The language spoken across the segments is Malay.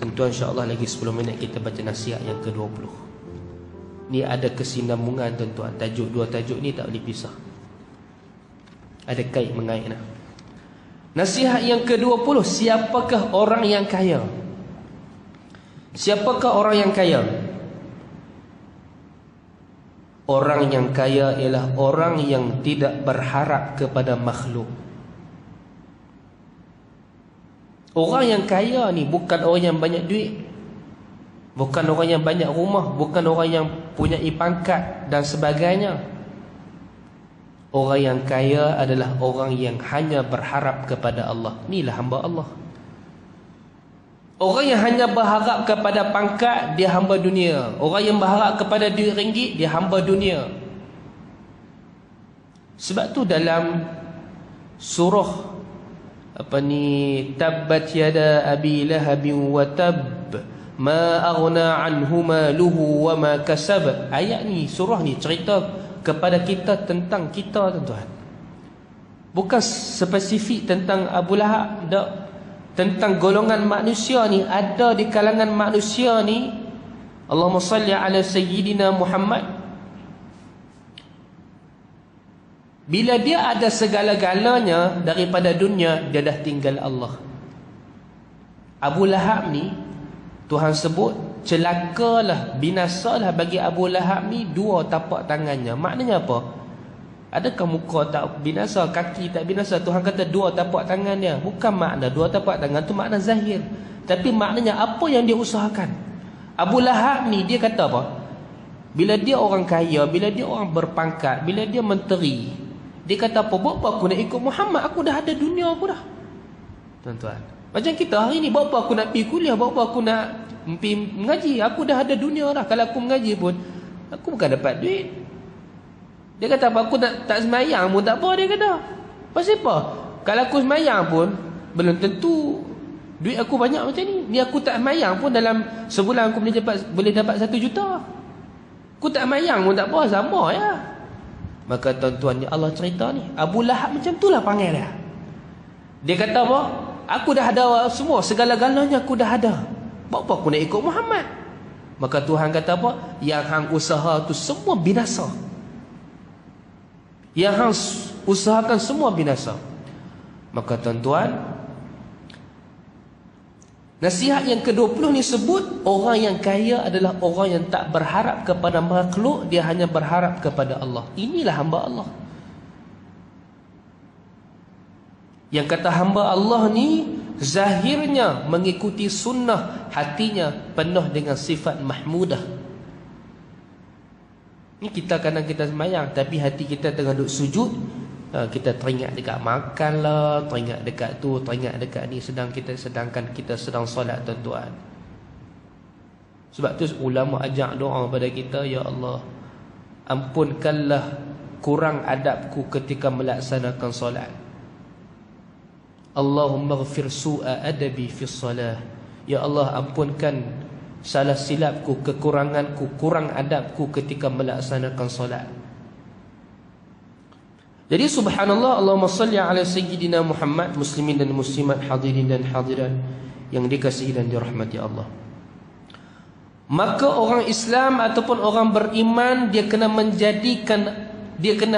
Tuan-tuan, insya-Allah lagi 10 minit kita baca nasihat yang ke-20. Ni ada kesinambungan tuan-tuan. Dua tajuk ni tak boleh pisah. Ada kait mengait dah. Nasihat yang ke-20, siapakah orang yang kaya? Siapakah orang yang kaya? Orang yang kaya ialah orang yang tidak berharap kepada makhluk. Orang yang kaya ni bukan orang yang banyak duit, bukan orang yang banyak rumah, bukan orang yang punya pangkat dan sebagainya. Orang yang kaya adalah orang yang hanya berharap kepada Allah. Inilah hamba Allah. Orang yang hanya berharap kepada pangkat, dia hamba dunia. Orang yang berharap kepada duit ringgit, dia hamba dunia. Sebab tu dalam surah tabbat yada abi lahabin wa tab ma aghna anhu maluhu wa ma kasab. Ayat ni, surah ni cerita kepada kita tentang kita tuan-tuan. Bukan spesifik tentang Abu Lahab, tak. Tentang golongan manusia ni, ada di kalangan manusia ni, Allahumma salli ala sayyidina Muhammad, bila dia ada segala-galanya daripada dunia, dia dah tinggal Allah. Abu Lahab ni, Tuhan sebut celakalah, binasalah bagi Abu Lahab ni dua tapak tangannya. Maknanya apa? Adakah muka tak binasa, kaki tak binasa? Tuhan kata dua tapak tangan dia. Bukan makna dua tapak tangan tu makna zahir, tapi maknanya apa yang dia usahakan. Abu Lahab ni dia kata apa? Bila dia orang kaya, bila dia orang berpangkat, bila dia menteri, dia kata apa? Buat apa aku nak ikut Muhammad? Aku dah ada dunia aku dah. Tuan-tuan, macam kita hari ni, buat apa aku nak pergi kuliah? Buat apa aku nak pergi mengaji? Aku dah ada dunia dah. Kalau aku mengaji pun, aku bukan dapat duit. Dia kata apa? Aku tak semayang pun tak apa, dia kata. Pasal apa? Kalau aku semayang pun belum tentu duit aku banyak macam ni. Ni aku tak semayang pun dalam sebulan aku boleh dapat 1 juta. Aku tak semayang pun tak apa, sama ya. Maka tuan-tuan ni Allah cerita ni, Abu Lahab macam itulah panggil dia. Dia kata apa? Aku dah ada semua, segala-galanya aku dah ada. Buat apa aku nak ikut Muhammad? Maka Tuhan kata apa? Yang hang usaha tu semua binasa. Yang hang usahakan semua binasa. Maka tuan-tuan, nasihat yang ke-20 ni sebut orang yang kaya adalah orang yang tak berharap kepada makhluk, dia hanya berharap kepada Allah. Inilah hamba Allah. Yang kata hamba Allah ni zahirnya mengikuti sunnah, hatinya penuh dengan sifat mahmudah. Ni kita kadang kita semayang, tapi hati kita tengah duduk sujud, kita teringat dekat makan lah, teringat dekat tu, teringat dekat ni, sedangkan kita sedang solat tuan-tuan. Sebab tu ulama ajak doa pada kita, ya Allah, ampunkanlah kurang adabku ketika melaksanakan solat. Allahumma ghafir su'a adabi fi salah. Ya Allah, ampunkan salah silapku, kekuranganku, kurang adabku ketika melaksanakan solat. Jadi subhanallah, Allahumma salli ala sayyidina Muhammad, muslimin dan muslimat, hadirin dan hadirat yang dikasihi dan dirahmati Allah. Maka orang Islam ataupun orang beriman, dia kena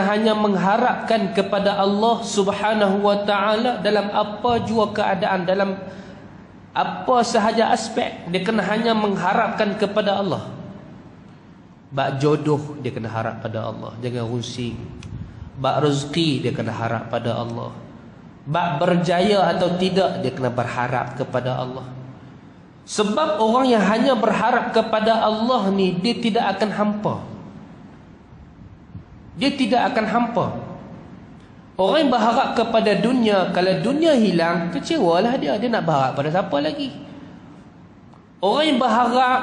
hanya mengharapkan kepada Allah Subhanahu wa taala dalam apa jua keadaan, dalam apa sahaja aspek, dia kena hanya mengharapkan kepada Allah. Bak jodoh, dia kena harap pada Allah, jangan rusing. Bak rezeki, dia kena harap pada Allah. Bak berjaya atau tidak, dia kena berharap kepada Allah. Sebab orang yang hanya berharap kepada Allah ni, dia tidak akan hampa. Dia tidak akan hampa. Orang yang berharap kepada dunia, kalau dunia hilang, kecewalah dia. Dia nak berharap pada siapa lagi? Orang yang berharap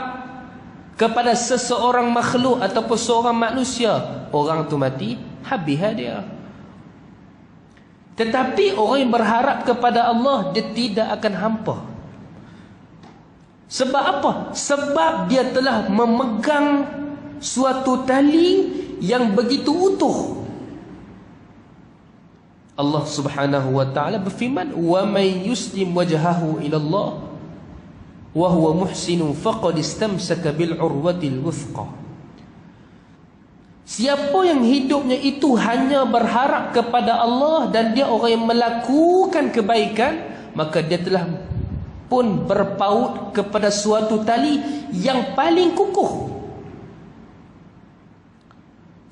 kepada seseorang makhluk ataupun seorang manusia, orang tu mati, habislah dia. Tetapi orang yang berharap kepada Allah, dia tidak akan hampa. Sebab apa? Sebab dia telah memegang suatu tali yang begitu utuh. Allah Subhanahu wa taala berfirman, "Wa may yuslim wajhahu ila Allah wa huwa muhsinun faqad istamsaka bil urwatil wuthqa. Siapa yang hidupnya itu hanya berharap kepada Allah dan dia orang yang melakukan kebaikan, maka dia telah pun berpaut kepada suatu tali yang paling kukuh.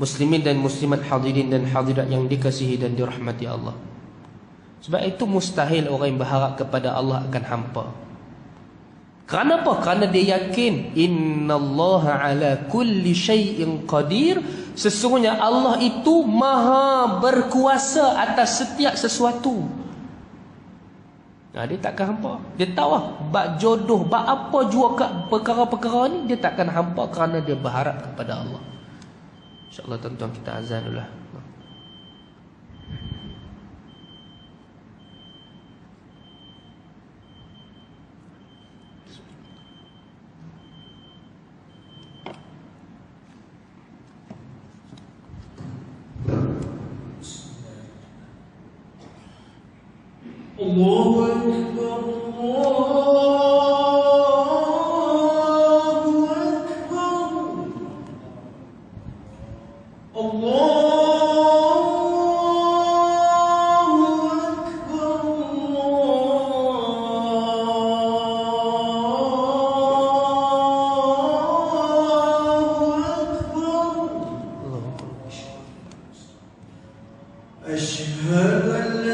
Muslimin dan muslimat, hadirin dan hadirat yang dikasihi dan dirahmati Allah. Sebab itu mustahil orang yang berharap kepada Allah akan hampa. Kerana apa? Kerana dia yakin innallaha ala kulli syai'in qadir. Sesungguhnya Allah itu maha berkuasa atas setiap sesuatu. Nah, dia takkan hampa. Dia tahu lah, bab jodoh, bab apa jua perkara-perkara ni, dia takkan hampa kerana dia berharap kepada Allah. InsyaAllah tuan-tuan kita azan dulu lah. Allahu Akbar, Asyhadu an la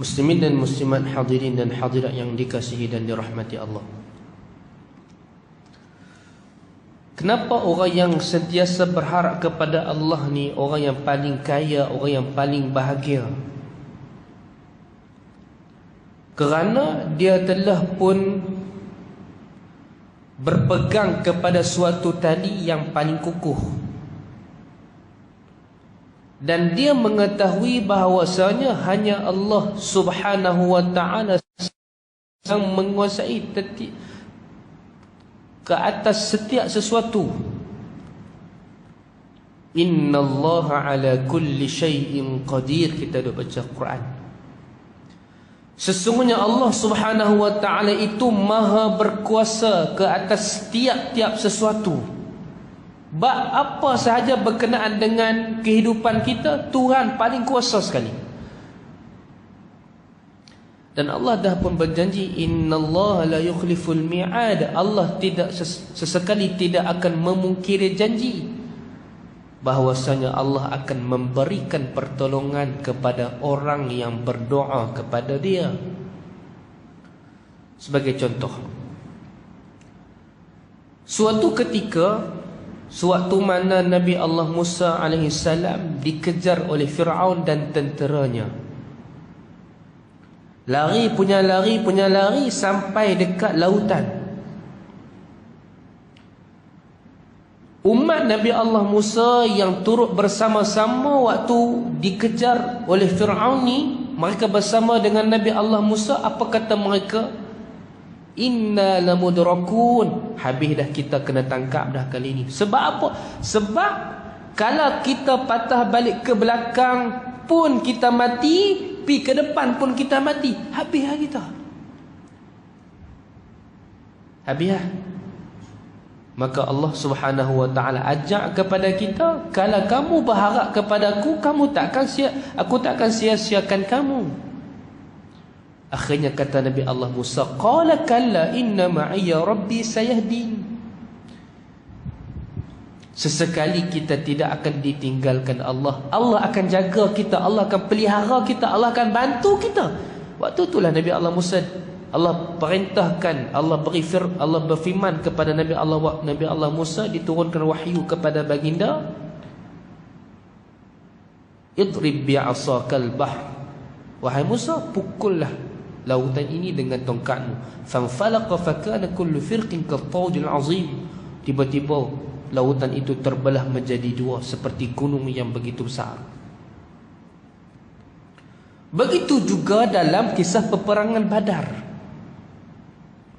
Muslimin dan muslimat, hadirin dan hadirat yang dikasihi dan dirahmati Allah. Kenapa orang yang sentiasa berharap kepada Allah ni orang yang paling kaya, orang yang paling bahagia? kerana dia telah pun berpegang kepada suatu tali yang paling kukuh, dan dia mengetahui bahawasanya hanya Allah Subhanahu wa ta'ala yang menguasai ke atas setiap sesuatu. Innallaha ala kulli syai'in qadir. Kita dah baca Quran. Sesungguhnya Allah Subhanahu wa ta'ala itu maha berkuasa ke atas tiap-tiap sesuatu. Apa sahaja berkenaan dengan kehidupan kita, Tuhan paling kuasa sekali. Dan Allah dah pun berjanji, innallaha la yukhliful mi'ad. Allah tidak sesekali tidak akan memungkiri janji bahwasanya Allah akan memberikan pertolongan kepada orang yang berdoa kepada dia. Sebagai contoh, suatu ketika, sewaktu mana Nabi Allah Musa AS dikejar oleh Fir'aun dan tenteranya, lari punya lari sampai dekat lautan. Umat Nabi Allah Musa yang turut bersama-sama waktu dikejar oleh Fir'aun ni, mereka bersama dengan Nabi Allah Musa, apa kata mereka? Inna lamudrakun. Habis dah, kita kena tangkap dah kali ni. Sebab apa? Sebab kalau kita patah balik ke belakang pun kita mati, pi ke depan pun kita mati. Habis lah kita. Habis lah. Maka Allah Subhanahu wa ta'ala ajak kepada kita, kalau kamu berharap kepada aku, aku takkan sia-siakan kamu. Akhirnya kata Nabi Allah Musa, qala kalla inna ma'iyya rabbi sayahdin. Sesekali kita tidak akan ditinggalkan Allah. Allah akan jaga kita, Allah akan pelihara kita, Allah akan bantu kita. Waktu itulah Nabi Allah Musa, Allah perintahkan, Allah berfirman kepada Nabi Allah Musa, diturunkan wahyu kepada baginda, idrib bi'asakal bahr. Wahai Musa, pukullah lautan ini dengan tongkatmu. Fanfalaqa fakana kullu firqin kattawjil azim. Tiba-tiba lautan itu terbelah menjadi dua seperti gunung yang begitu besar. Begitu juga dalam kisah peperangan Badar.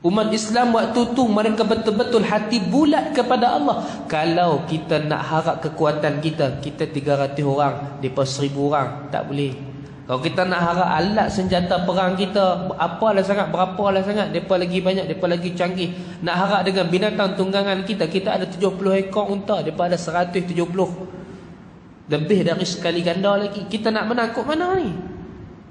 Umat Islam waktu tu mereka betul-betul hati bulat kepada Allah. Kalau kita nak harap kekuatan kita 300 orang, mereka 1000 orang, tak boleh. Kalau kita nak harap alat senjata perang kita, berapa lah sangat, mereka lagi banyak, mereka lagi canggih. Nak harap dengan binatang tunggangan kita ada 70 ekor unta, mereka ada 170. Lebih dari sekali ganda lagi. Kita nak menang kot mana ni?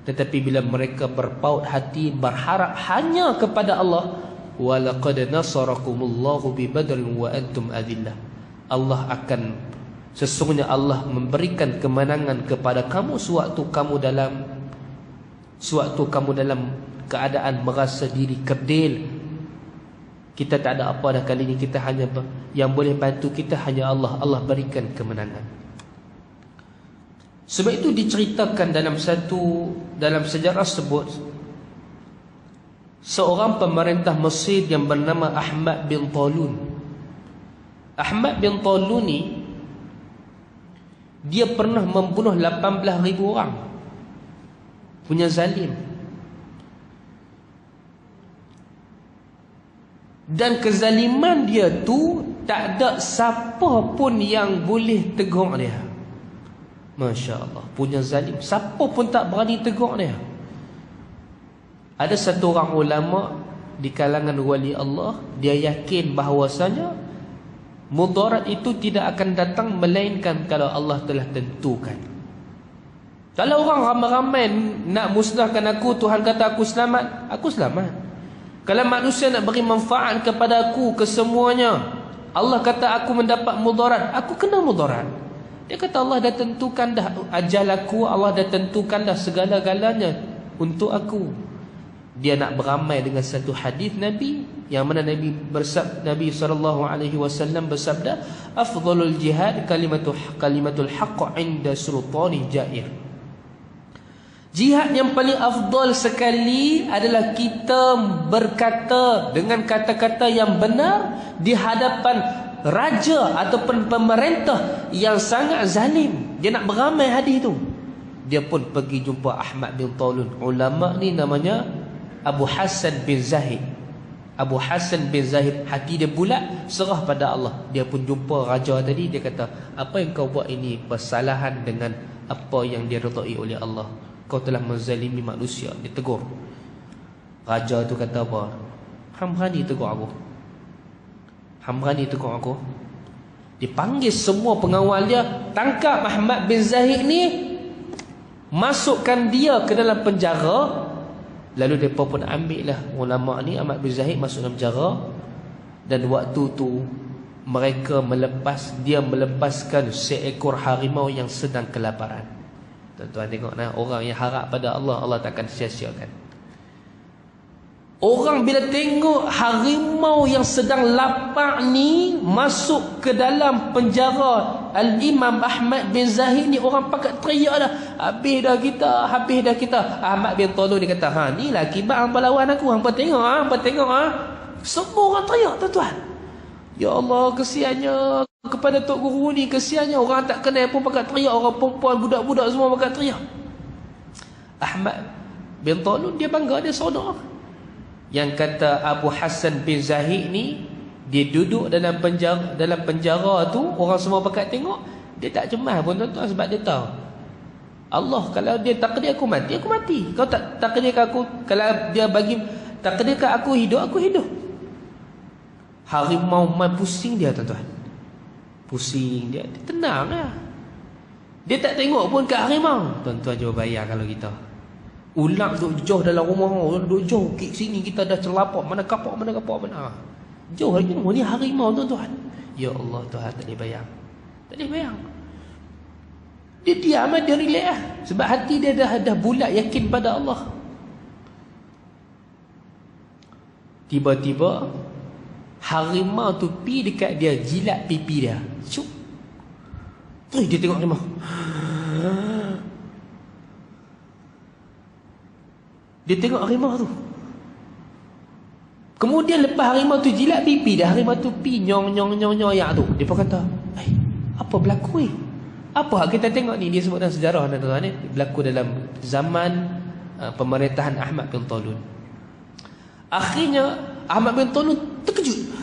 Tetapi bila mereka berpaut hati, berharap hanya kepada Allah, walaqad nasarakumullahu bi badrin wa antum adillah. Sesungguhnya Allah memberikan kemenangan kepada kamu sewaktu kamu dalam keadaan merasa diri kerdil. Kita tak ada apa dah kali ini, kita hanya yang boleh bantu kita hanya Allah. Allah berikan kemenangan. Sebab itu diceritakan dalam sejarah sebut, seorang pemerintah Mesir yang bernama Ahmad bin Talun. Ahmad bin Talun ni, dia pernah membunuh 18,000 orang. Punya zalim. Dan kezaliman dia tu tak ada siapa pun yang boleh tegur dia. Masya Allah, punya zalim, siapa pun tak berani tegur dia. Ada satu orang ulama di kalangan wali Allah, dia yakin bahawasanya mudarat itu tidak akan datang melainkan kalau Allah telah tentukan. Kalau orang ramai-ramai nak musnahkan aku, Tuhan kata aku selamat, aku selamat. Kalau manusia nak beri manfaat kepada aku kesemuanya, Allah kata aku mendapat mudarat, aku kena mudarat. Dia kata Allah dah tentukan dah ajal aku, Allah dah tentukan dah segala-galanya untuk aku. Dia nak beramai dengan satu hadis Nabi, yang mana Nabi SAW bersabda, afdalul jihad kalimatul haqq inda sultani jair. Jihad yang paling afdal sekali adalah kita berkata dengan kata-kata yang benar di hadapan raja ataupun pemerintah yang sangat zalim. Dia nak beramai hadis tu. Dia pun pergi jumpa Ahmad bin Talun. Ulama ni namanya Abu Hassan bin Zahid. Abu Hassan bin Zahid, hati dia bulat, serah pada Allah. Dia pun jumpa raja tadi. Dia kata, apa yang kau buat ini bersalahan dengan apa yang diridai oleh Allah. Kau telah menzalimi manusia. Dia tegur. Raja tu kata apa? Hang berani tegur aku? Hang berani tegur aku? Dia panggil semua pengawal dia, tangkap Ahmad bin Zahid ni, masukkan dia ke dalam penjara. Lalu mereka pun ambil lah ulama ni, Ahmad bin Zahid masuk dalam penjara. Dan waktu tu dia melepaskan seekor harimau yang sedang kelaparan. Tuan-tuan tengok nah, orang yang harap pada Allah, Allah takkan sia-siakan. Orang bila tengok harimau yang sedang lapar ni masuk ke dalam penjara Al-Imam Ahmad bin Zahid ni, orang pakat teriak dah, habis dah kita. Ahmad bin Talun dia kata, ha ni lah akibat hangpa lawan aku, hangpa tengok. Semua orang teriak, tuan-tuan. Ya Allah, kesiannya kepada Tok Guru ni, kesiannya orang tak kenal pun pakat teriak, orang perempuan, budak-budak semua pakat teriak. Ahmad bin Talun dia bangga, dia seronok. Yang kata Abu Hassan bin Zahid ni, dia duduk dalam penjara tu, orang semua pakat tengok, dia tak cemas pun, tuan-tuan, sebab dia tahu Allah kalau dia takdir aku mati, aku mati. Kau tak takdirkan aku, kalau dia bagi takdirkan aku hidup, aku hidup. Harimau main pusing dia, tuan-tuan. Pusing dia tenang lah. Dia tak tengok pun kat harimau. Tuan-tuan cuba bayar kalau kita ulang duduk jauh dalam rumah, duduk jauh kat sini, kita dah terlapak, mana kapak mana. Jauh lagi ni harimau, tuan-tuan. Ya Allah, Tuhan tak boleh bayang. Tak boleh bayang. Dia diam, dia relax lah. Sebab hati dia dah bulat yakin pada Allah. Tiba-tiba harimau tu pi dekat dia, jilat pipi dia. Cuk. Dia tengok harimau. Dia tengok harimau tu. Kemudian lepas harimau tu jilat pipi dia, harimau tu pi nyong yak tu. Dia pun kata, apa berlaku ni? Apa kita tengok ni? Dia sebut dalam sejarah, tuan-tuan, berlaku dalam zaman pemerintahan Ahmad bin Talun. Akhirnya Ahmad bin Talun terkejut.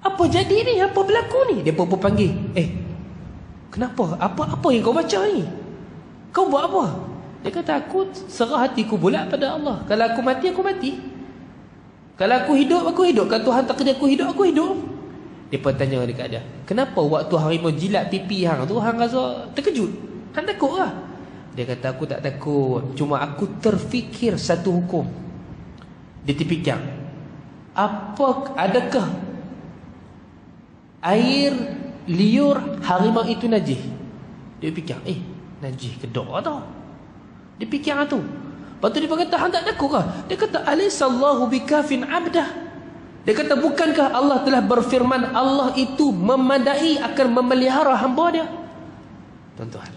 Apa jadi ni? Apa berlaku ni? Dia pun panggil. Kenapa? Apa yang kau baca ni? Kau buat apa? Dia kata, aku serah hatiku bulat pada Allah. Kalau aku mati, aku mati. Kalau aku hidup, aku hidup. Kalau Tuhan takdir aku hidup, aku hidup. Dia pun tanya dekat dia, kenapa waktu harimau jilat pipi hang tu, hang rasa terkejut? Hang takut lah? Dia kata, aku tak takut. Cuma aku terfikir satu hukum. Dia terfikir, adakah air liur harimau itu najis? Dia fikir, najis kedok tau. Dia fikir tu. Lepas tu dia kata, hang tak takut kah? Dia kata, alaisallahu bikafin abdah. Dia kata, bukankah Allah telah berfirman, Allah itu memadai akan memelihara hamba dia? Tuan-tuan.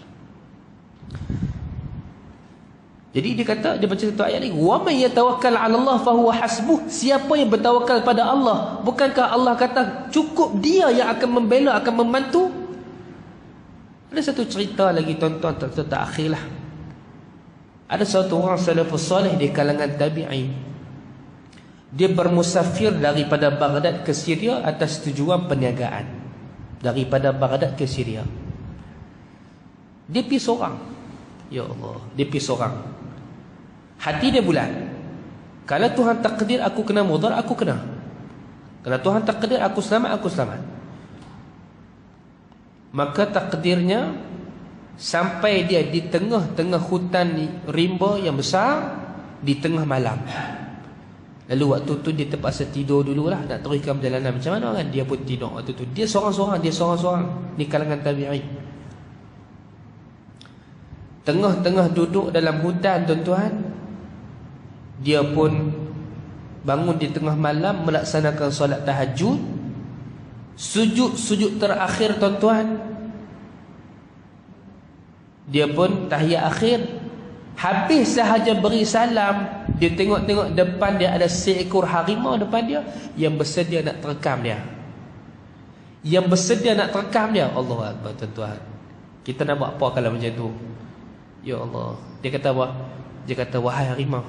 Jadi dia kata, dia baca satu ayat lagi, wa may yatawakkal 'ala Allah fa huwa hasbuh. Siapa yang bertawakal pada Allah, bukankah Allah kata cukup dia yang akan membela, akan membantu? Ada satu cerita lagi, tuan-tuan, tak akhirlah. Ada satu orang salafus salih di kalangan tabi'in. Dia bermusafir daripada Baghdad ke Syria atas tujuan perniagaan. Daripada Baghdad ke Syria. Dia pergi seorang. Ya Allah, dia pergi seorang. Hati dia bulat. Kalau Tuhan takdir aku kena mudar, aku kena. Kalau Tuhan takdir aku selamat, aku selamat. Maka takdirnya sampai dia di tengah-tengah hutan rimba yang besar, di tengah malam. Lalu waktu tu dia terpaksa tidur dululah, nak teruskan perjalanan. Macam mana kan? Dia pun tidur waktu tu. Dia seorang-seorang di kalangan tabi'in. Tengah-tengah duduk dalam hutan, tuan-tuan, dia pun bangun di tengah malam melaksanakan solat tahajud. Sujud terakhir, tuan-tuan, dia pun tahiyat akhir. Habis sahaja beri salam, dia tengok-tengok depan dia ada seekor harimau depan dia yang bersedia nak terekam dia. Yang bersedia nak terekam dia. Allah Akbar, tuan-tuan. Kita nak buat apa kalau macam tu? Ya Allah. Dia kata apa? Dia kata, wahai harimau,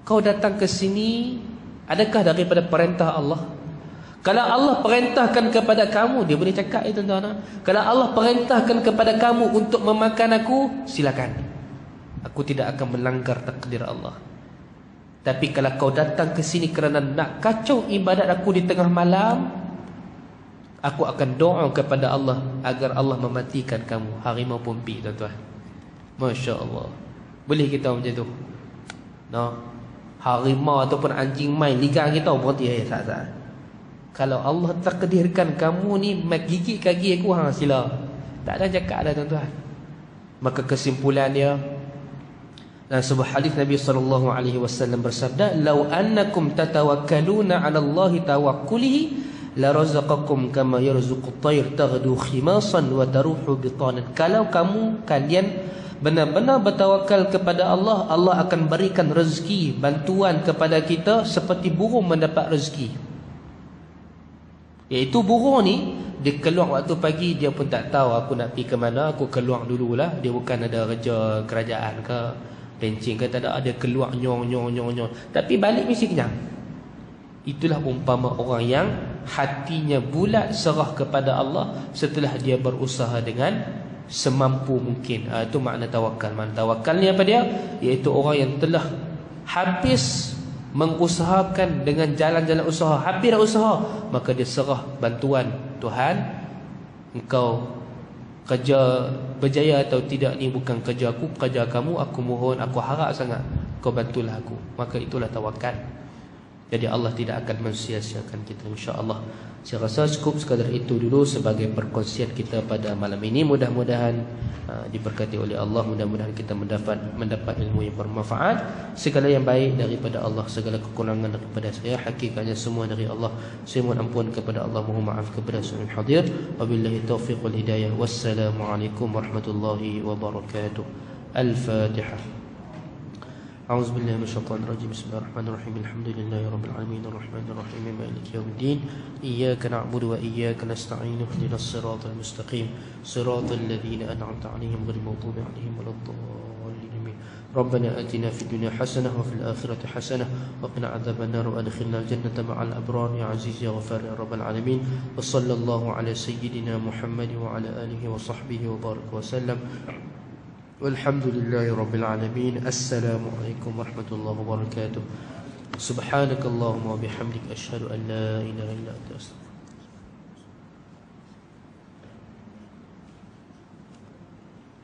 kau datang ke sini adakah daripada perintah Allah? Kalau Allah perintahkan kepada kamu, dia boleh cakap itu, tuan-tuan. Kalau Allah perintahkan kepada kamu untuk memakan aku, silakan. Aku tidak akan melanggar takdir Allah. Tapi kalau kau datang ke sini kerana nak kacau ibadat aku di tengah malam, aku akan doa kepada Allah agar Allah mematikan kamu. Harimau pun pergi, tuan-tuan. Masya Allah. Boleh kita macam tu? No. Harimau ataupun anjing main ligang kita berhenti saat-saat. Kalau Allah takdirkan kamu ni gigit kaki aku, sila. Tak ada cakap dah, tuan-tuan. Maka kesimpulan dia, dalam sebuah hadis Nabi SAW bersabda, "Lau annakum tatawakkaluna 'ala Allah tawakkulihi la razaqakum kama yarzuqut tayr taghdu khimasan wa taruhu bitanan." Kalau kalian benar-benar bertawakal kepada Allah, Allah akan berikan rezeki, bantuan kepada kita seperti burung mendapat rezeki. Iaitu burung ni, dia keluar waktu pagi, dia pun tak tahu aku nak pergi ke mana, aku keluar dululah. Dia bukan ada kerja kerajaan ke, pencing ke, tak ada. Dia keluar nyong. Tapi balik mesti kenyang. Itulah umpama orang yang hatinya bulat serah kepada Allah setelah dia berusaha dengan semampu mungkin. Itu makna tawakal. Makna tawakal ni apa dia? Iaitu orang yang telah habis mengusahakan dengan jalan-jalan usaha, habis dah usaha, maka dia serah bantuan Tuhan. Engkau kerja berjaya atau tidak ni bukan kerja aku, kerja kamu. Aku mohon, aku harap sangat kau bantulah aku. Maka itulah tawakal. Jadi Allah tidak akan mensia-siakan kita, insya-Allah. Saya rasa cukup sekadar itu dulu sebagai perkongsian kita pada malam ini. Mudah-mudahan diberkati oleh Allah. Mudah-mudahan kita mendapat ilmu yang bermanfaat. Segala yang baik daripada Allah, segala kekurangan daripada saya, hakikatnya semua dari Allah. Saya mohon ampun kepada Allah, mohon maaf kepada semua hadir. Wabillahi taufiq wal hidayah. Wassalamualaikum warahmatullahi wabarakatuh. Al-Fatihah. أعوذ بالله من الشيطان الرجيم. بسم الله الرحمن الرحيم. الحمد لله رب العالمين الرحمن الرحيم مالك يوم الدين. إياك نعبد وإياك نستعين اهدنا الصراط المستقيم صراط الذين أنعمت عليهم غير المغضوب عليهم ولا الضالين. ربنا آتنا في الدنيا حسنة وفي الآخرة حسنة وقنا عذاب النار وأدخلنا الجنة مع الأبرار يا عزيز يا غفار يا رب العالمين. وصلى الله على سيدنا محمد وعلى آله وصحبه وبارك وسلم. والحمد لله رب العالمين. السلام عليكم ورحمة الله وبركاته. سبحانك اللهم وبحمدك أشهد أن لا إله إلا أنت أستغفرك.